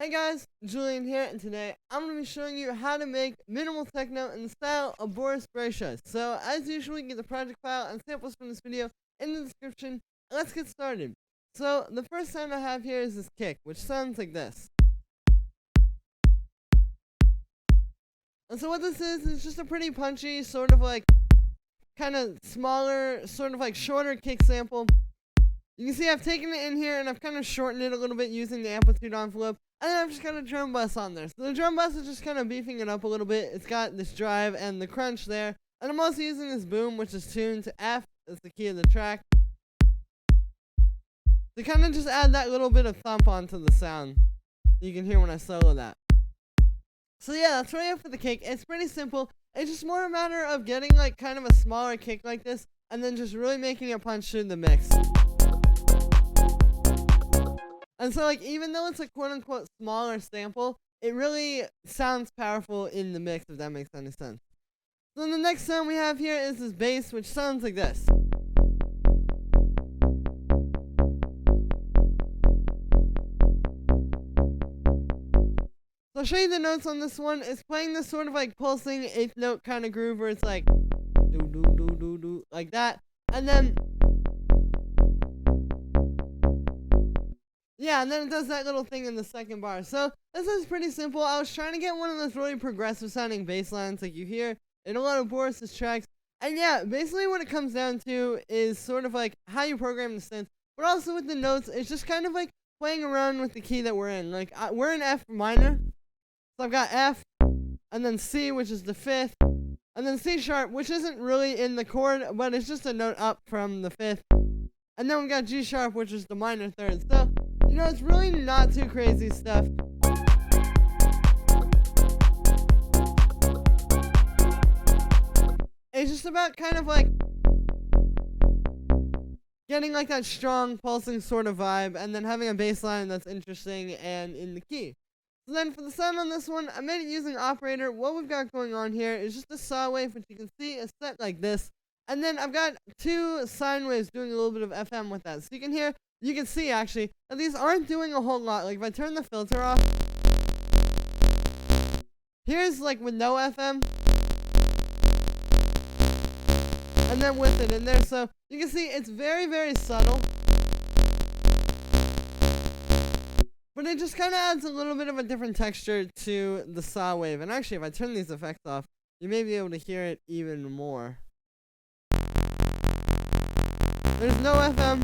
Hi guys, Julian here, and today I'm going to be showing you how to make minimal techno in the style of Boris Brejcha. So as usual, you can get the project file and samples from this video in the description. Let's get started. So the first sound I have here is this kick, which sounds like this. And so what this is just a pretty punchy, sort of like, kind of smaller, sort of like shorter kick sample. You can see I've taken it in here and I've kind of shortened it a little bit using the amplitude envelope. And then I've just got a drum bus on there. So the drum bus is just kind of beefing it up a little bit. It's got this drive and the crunch there. And I'm also using this boom, which is tuned to F as the key of the track, to kind of just add that little bit of thump onto the sound you can hear when I solo that. So yeah, that's what I have for the kick. It's pretty simple. It's just more a matter of getting like kind of a smaller kick like this and then just really making it punch through the mix. And so, like, even though it's a quote-unquote smaller sample, it really sounds powerful in the mix, if that makes any sense. So the next sound we have here is this bass, which sounds like this. So I'll show you the notes on this one. It's playing this sort of like pulsing eighth note kind of groove where it's like do like that. And then yeah, and then it does that little thing in the second bar. So this is pretty simple. I was trying to get one of those really progressive sounding bass lines like you hear in a lot of Boris's tracks. And yeah, basically what it comes down to is sort of like how you program the synth, but also with the notes, it's just kind of like playing around with the key that we're in. Like we're in F minor, so I've got F, and then C, which is the fifth, and then C sharp, which isn't really in the chord, but it's just a note up from the fifth. And then we got G sharp, which is the minor third. So, you know, it's really not too crazy stuff. It's just about kind of like getting like that strong pulsing sort of vibe and then having a bass line that's interesting and in the key. So then for the sound on this one, I made it using operator. What we've got going on here is just a saw wave, which you can see is set like this. And then I've got two sine waves doing a little bit of FM with that. So you can see actually that these aren't doing a whole lot. Like if I turn the filter off, here's like with no FM, and then with it in there. So you can see it's very, very subtle, but it just kind of adds a little bit of a different texture to the saw wave. And actually, if I turn these effects off, you may be able to hear it even more. There's no FM.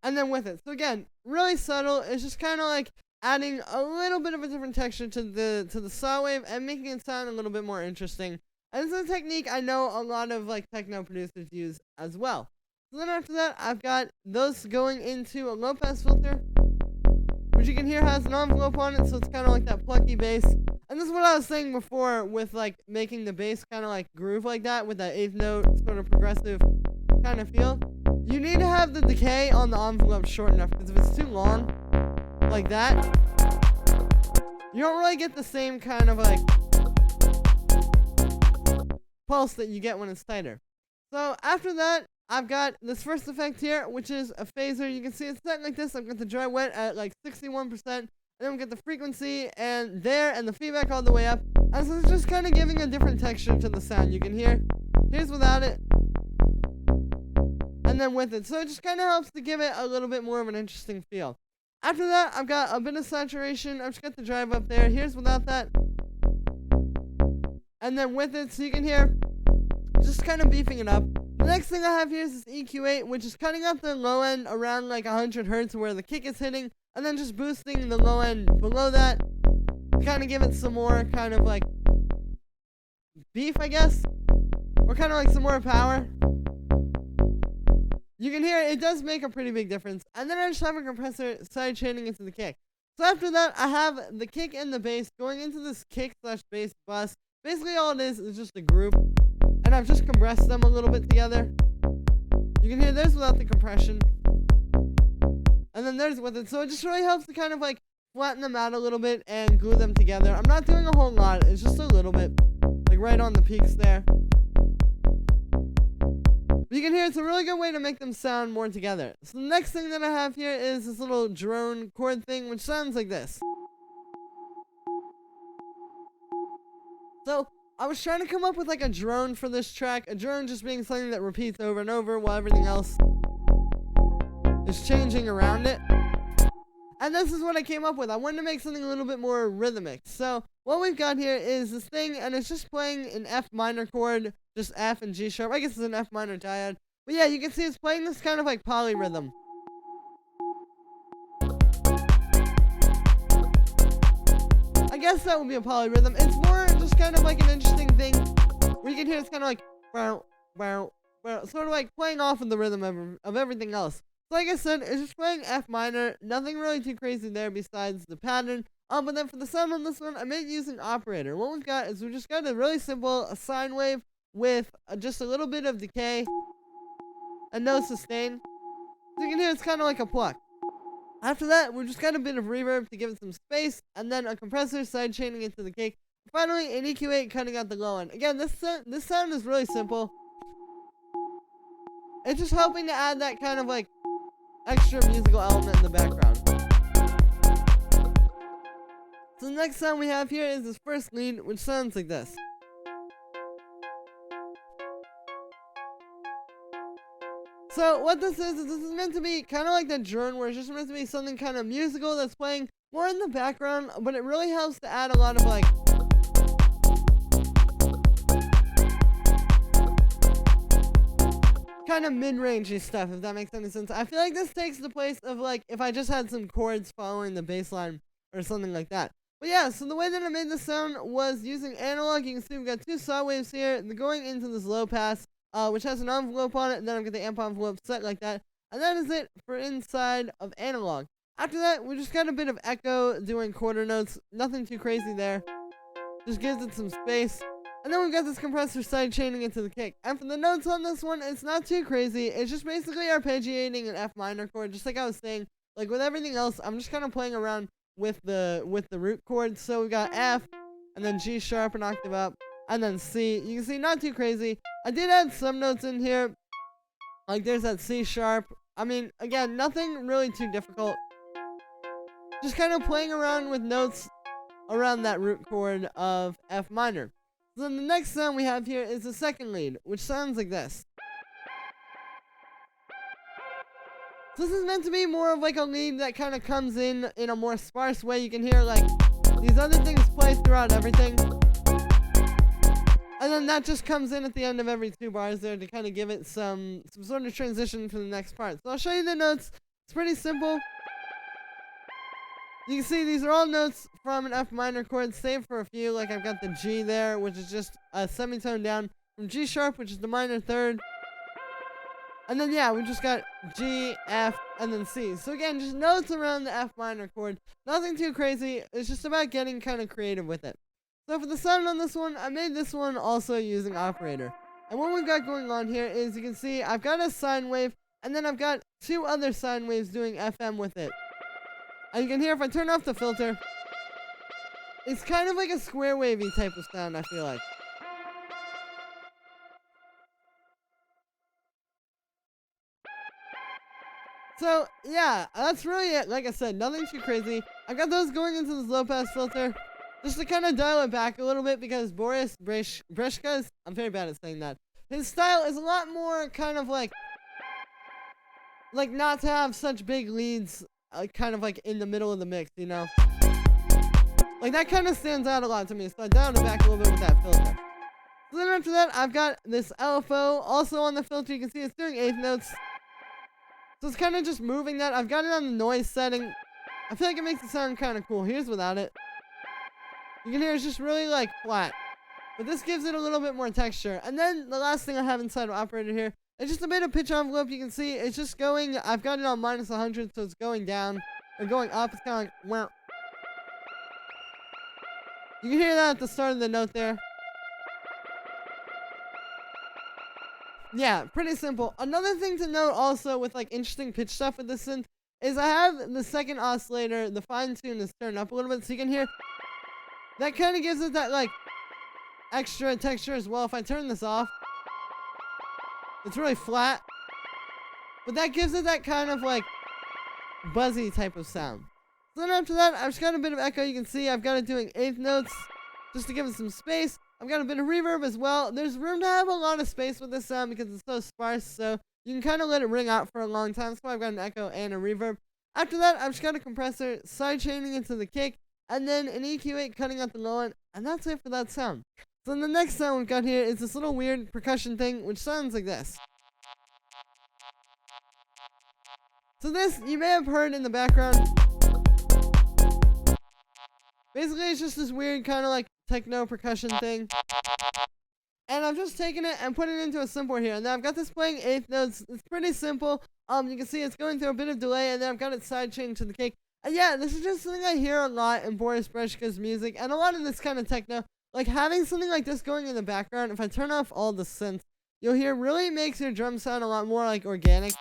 And then with it. So again, really subtle. It's just kind of like adding a little bit of a different texture to the saw wave and making it sound a little bit more interesting. And this is a technique I know a lot of like techno producers use as well. So then after that, I've got those going into a low pass filter, which you can hear has an envelope on it, so it's kind of like that plucky bass. And this is what I was saying before with like making the bass kind of like groove like that with that eighth note sort of progressive kind of feel. You need to have the decay on the envelope short enough, because if it's too long like that, you don't really get the same kind of like pulse that you get when it's tighter. So after that, I've got this first effect here, which is a phaser. You can see it's set like this. I've got the dry wet at like 61%, and then we get the frequency and the feedback all the way up. And so it's just kind of giving a different texture to the sound. You can hear, here's without it, and then with it. So it just kind of helps to give it a little bit more of an interesting feel. After that, I've got a bit of saturation. I've just got the drive up there. Here's without that, and then with it, so you can hear just kind of beefing it up. The next thing I have here is this EQ8, which is cutting up the low end around like 100 hertz where the kick is hitting, and then just boosting the low end below that to kind of give it some more kind of like beef, I guess, or kind of like some more power. You can hear it does make a pretty big difference. And then I just have a compressor side chaining into the kick. So after that, I have the kick and the bass going into this kick/bass bus. Basically all it is just a group. And I've just compressed them a little bit together. You can hear there's without the compression, and then there's with it. So it just really helps to kind of like flatten them out a little bit and glue them together. I'm not doing a whole lot. It's just a little bit, like right on the peaks there. But you can hear it's a really good way to make them sound more together. So the next thing that I have here is this little drone chord thing, which sounds like this. So I was trying to come up with like a drone for this track, a drone just being something that repeats over and over while everything else is changing around it. And this is what I came up with. I wanted to make something a little bit more rhythmic. So what we've got here is this thing, and it's just playing an F minor chord, just F and G sharp. I guess it's an F minor dyad. But yeah, you can see it's playing this kind of like polyrhythm. I guess that would be a polyrhythm. It's more just kind of like an interesting thing where you can hear it's kind of like bow, bow, bow, sort of like playing off of the rhythm of everything else. So like I said, it's just playing F minor, nothing really too crazy there besides the pattern. But then for the sound on this one, I made it using operator. What we've got is we just got a really simple sine wave with just a little bit of decay and no sustain. So you can hear it's kind of like a pluck. After that, we just got a bit of reverb to give it some space, and then a compressor side chaining into the kick. Finally, an EQ8 cutting out the low end. Again, this sound is really simple. It's just helping to add that kind of like extra musical element in the background. So the next sound we have here is this first lead, which sounds like this. So what this is this is meant to be kind of like that drone where it's just meant to be something kind of musical that's playing more in the background, but it really helps to add a lot of like kind of mid-rangey stuff, if that makes any sense. I feel like this takes the place of like if I just had some chords following the bass line or something like that. But yeah, so the way that I made this sound was using analog. You can see we've got two saw waves here. They're going into this low pass, which has an envelope on it, and then I've got the amp envelope set like that. And that is it for inside of analog. After that, we just got a bit of echo doing quarter notes. Nothing too crazy there. Just gives it some space. And then we've got this compressor side chaining into the kick. And for the notes on this one, it's not too crazy. It's just basically arpeggiating an F minor chord, just like I was saying. Like with everything else, I'm just kind of playing around with the root chords. So we got F, and then G sharp an octave up, and then C. You can see not too crazy. I did add some notes in here. Like there's that C sharp. I mean, again, nothing really too difficult. Just kind of playing around with notes around that root chord of F minor. So then the next sound we have here is the second lead, which sounds like this. So this is meant to be more of like a lead that kind of comes in a more sparse way. You can hear like these other things play throughout everything. And then that just comes in at the end of every two bars there to kind of give it some sort of transition to the next part. So I'll show you the notes. It's pretty simple. You can see these are all notes from an F minor chord, save for a few. Like I've got the G there, which is just a semitone down from G sharp, which is the minor third. And then yeah, we just got G, F, and then C. So again, just notes around the F minor chord. Nothing too crazy. It's just about getting kind of creative with it. So for the sound on this one, I made this one also using operator. And what we've got going on here is you can see I've got a sine wave, and then I've got two other sine waves doing FM with it. And you can hear if I turn off the filter, it's kind of like a square wavy type of sound, I feel like. So yeah, that's really it. Like I said, nothing too crazy. I got those going into this low pass filter just to kind of dial it back a little bit because Boris Brejcha, I'm very bad at saying that. His style is a lot more kind of like not to have such big leads kind of like in the middle of the mix, you know? Like that kind of stands out a lot to me, so I dialed it back a little bit with that filter. So then after that, I've got this LFO also on the filter. You can see it's doing eighth notes. So it's kind of just moving that. I've got it on the noise setting. I feel like it makes it sound kind of cool. Here's without it. You can hear it's just really like flat. But this gives it a little bit more texture. And then the last thing I have inside of operator here is just a bit of pitch envelope. You can see it's just going, I've got it on minus 100, so it's going down or going up. It's kind of like, wow. You can hear that at the start of the note there. Yeah, pretty simple. Another thing to note also with like interesting pitch stuff with this synth is I have the second oscillator, the fine tune is turned up a little bit so you can hear that kind of gives it that like extra texture as well. If I turn this off, It's really flat. But that gives it that kind of like buzzy type of sound. So then after that, I've just got a bit of echo. You can see I've got it doing eighth notes just to give it some space. I've got a bit of reverb as well. There's room to have a lot of space with this sound because it's so sparse, so you can kind of let it ring out for a long time. So I've got an echo and a reverb. After that, I've just got a compressor side-chaining into the kick, and then an EQ8 cutting out the low end, and that's it for that sound. So then the next sound we've got here is this little weird percussion thing, which sounds like this. So this, you may have heard in the background. Basically, it's just this weird kind of like techno percussion thing. And I've just taken it and put it into a simple here. And then I've got this playing eighth notes. It's pretty simple. You can see it's going through a bit of delay, and then I've got it sidechained to the kick. And yeah, this is just something I hear a lot in Boris Brejcha's music, and a lot of this kind of techno. Like having something like this going in the background, if I turn off all the synths, you'll hear really makes your drum sound a lot more like organic.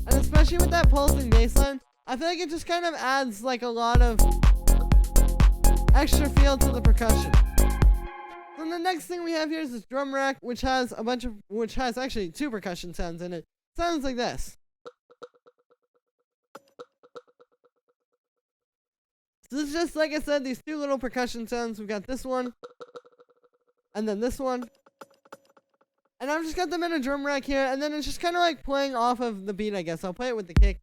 And especially with that pulsing bass line, I feel like it just kind of adds like a lot of extra feel to the percussion. Then the next thing we have here is this drum rack, which has actually two percussion sounds in it. Sounds like this. So this is just, like I said, these two little percussion sounds. We've got this one, and then this one. And I've just got them in a drum rack here, and then it's just kind of like playing off of the beat, I guess. I'll play it with the kick.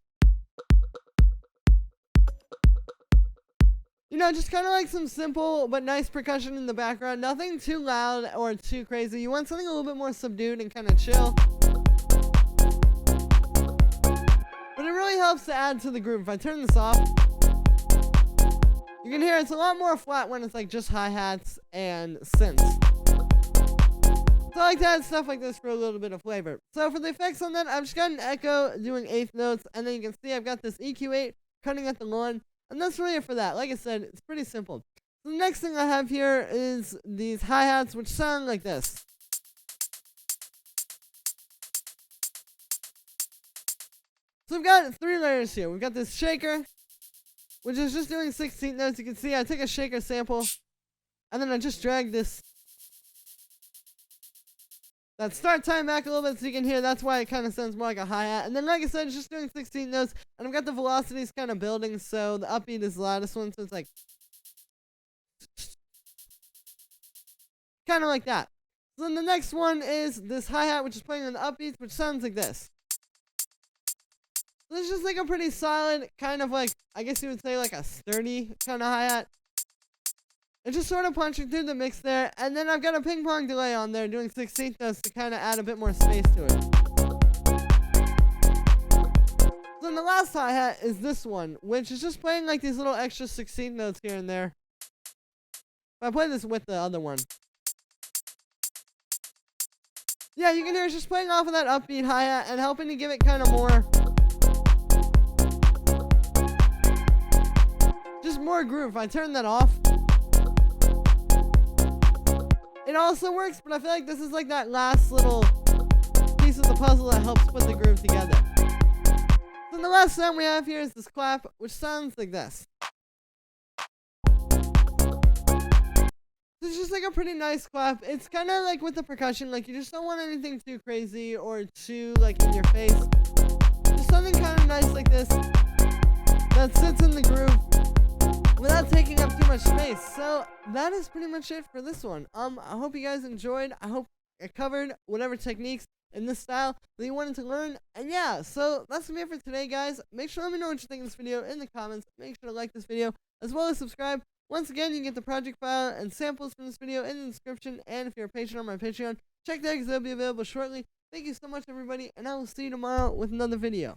You know, just kind of like some simple but nice percussion in the background. Nothing too loud or too crazy. You want something a little bit more subdued and kind of chill. But it really helps to add to the groove. If I turn this off, you can hear it's a lot more flat when it's like just hi-hats and synths. So I like to add stuff like this for a little bit of flavor. So for the effects on that, I've just got an echo doing eighth notes, and then you can see I've got this EQ8 cutting at the low end. And that's really it for that. Like I said, it's pretty simple. So the next thing I have here is these hi-hats, which sound like this. So we've got three layers here. We've got this shaker, which is just doing 16 notes. You can see I took a shaker sample, and then I just dragged that start time back a little bit so you can hear. That's why it kind of sounds more like a hi-hat. And then, like I said, it's just doing 16 notes. And I've got the velocities kind of building, so the upbeat is the loudest one. So it's like kind of like that. So then the next one is this hi-hat, which is playing on the upbeats, which sounds like this. This is just like a pretty solid, kind of like, I guess you would say like a sturdy kind of hi-hat. It's just sort of punching through the mix there, and then I've got a ping pong delay on there doing 16th notes to kind of add a bit more space to it. So then the last hi-hat is this one, which is just playing like these little extra 16th notes here and there. I play this with the other one. Yeah, you can hear it's just playing off of that upbeat hi-hat and helping to give it kind of more, just more groove. If I turn that off, it also works, but I feel like this is like that last little piece of the puzzle that helps put the groove together. So the last sound we have here is this clap, which sounds like this. This is just like a pretty nice clap. It's kind of like with the percussion, like you just don't want anything too crazy or too like in your face. Just something kind of nice like this that sits in the groove without taking up too much space. So that is pretty much it for this one. I hope you guys enjoyed. I hope I covered whatever techniques in this style that you wanted to learn. And yeah, so that's gonna be it for today, guys. Make sure to let me know what you think of this video in the comments. Make sure to like this video as well as subscribe. Once again, you can get the project file and samples from this video in the description. And if you're a patron on my Patreon, check there because they'll be available shortly. Thank you so much, everybody, and I will see you tomorrow with another video.